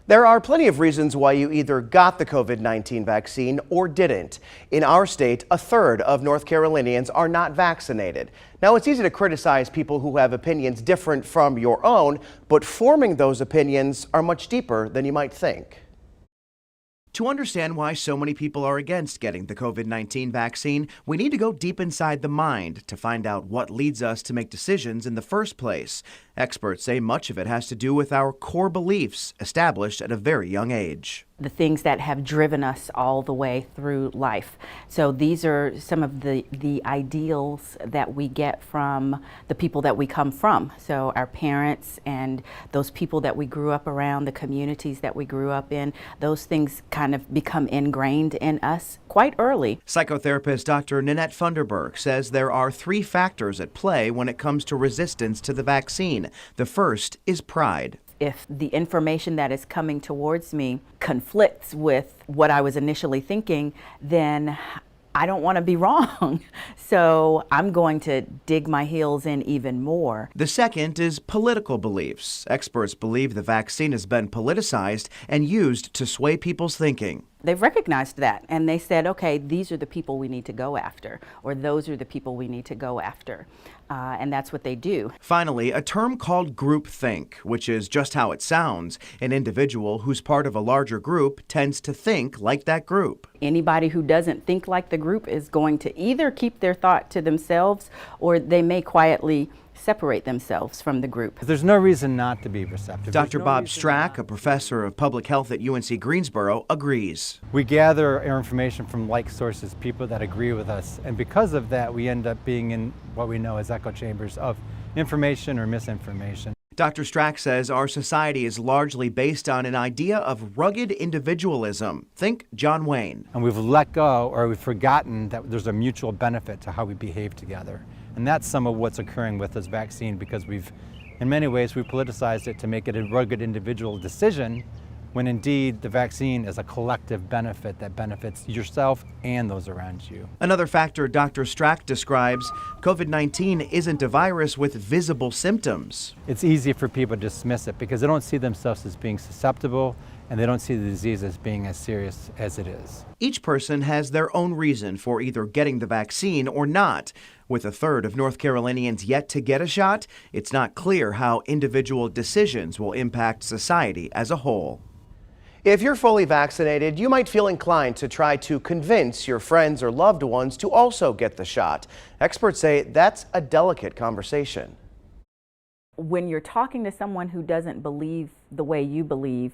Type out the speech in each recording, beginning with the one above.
There are plenty of reasons why you either got the COVID-19 vaccine or didn't. In our state, a third of North Carolinians are not vaccinated. Now, it's easy to criticize people who have opinions different from your own, but forming those opinions are much deeper than you might think. To understand why so many people are against getting the COVID-19 vaccine, we need to go deep inside the mind to find out what leads us to make decisions in the first place. Experts say much of it has to do with our core beliefs established at a very young age. The things that have driven us all the way through life. So these are some of the ideals that we get from the people that we come from. So our parents and those people that we grew up around, the communities that we grew up in, those things kind of become ingrained in us quite early. Psychotherapist Dr. Nanette Funderburk says there are three factors at play when it comes to resistance to the vaccine. The first is pride. If the information that is coming towards me conflicts with what I was initially thinking, then I don't want to be wrong. So I'm going to dig my heels in even more. The second is political beliefs. Experts believe the vaccine has been politicized and used to sway people's thinking. They've recognized that, and they said, okay, these are the people we need to go after, or those are the people we need to go after. And that's what they do. Finally, a term called groupthink, which is just how it sounds. An individual who's part of a larger group tends to think like that group. Anybody who doesn't think like the group is going to either keep their thought to themselves, or they may quietly separate themselves from the group. There's no reason not to be receptive. Dr. Bob Strack, a professor of public health at UNC Greensboro, agrees. We gather our information from like sources, people that agree with us, and because of that we end up being in what we know as echo chambers of information or misinformation. Dr. Strack says our society is largely based on an idea of rugged individualism. Think John Wayne. And we've let go, or we've forgotten that there's a mutual benefit to how we behave together. And that's some of what's occurring with this vaccine, because in many ways, we've politicized it to make it a rugged individual decision, when indeed the vaccine is a collective benefit that benefits yourself and those around you. Another factor Dr. Strack describes, COVID-19 isn't a virus with visible symptoms. It's easy for people to dismiss it because they don't see themselves as being susceptible, and they don't see the disease as being as serious as it is. Each person has their own reason for either getting the vaccine or not. With a third of North Carolinians yet to get a shot, it's not clear how individual decisions will impact society as a whole. If you're fully vaccinated, you might feel inclined to try to convince your friends or loved ones to also get the shot. Experts say that's a delicate conversation. When you're talking to someone who doesn't believe the way you believe,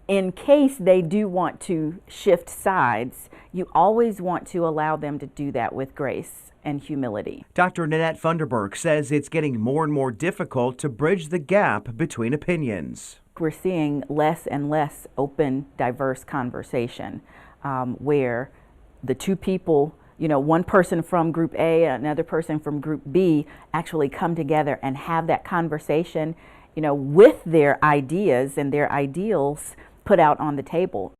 in case they do want to shift sides, you always want to allow them to do that with grace and humility. Dr. Nanette Funderburk says it's getting more and more difficult to bridge the gap between opinions. We're seeing less and less open, diverse conversation where the two people, one person from group A, another person from group B, actually come together and have that conversation, with their ideas and their ideals put out on the table.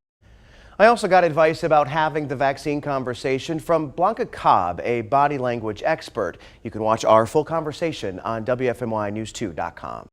I also got advice about having the vaccine conversation from Blanca Cobb, a body language expert. You can watch our full conversation on WFMYnews2.com.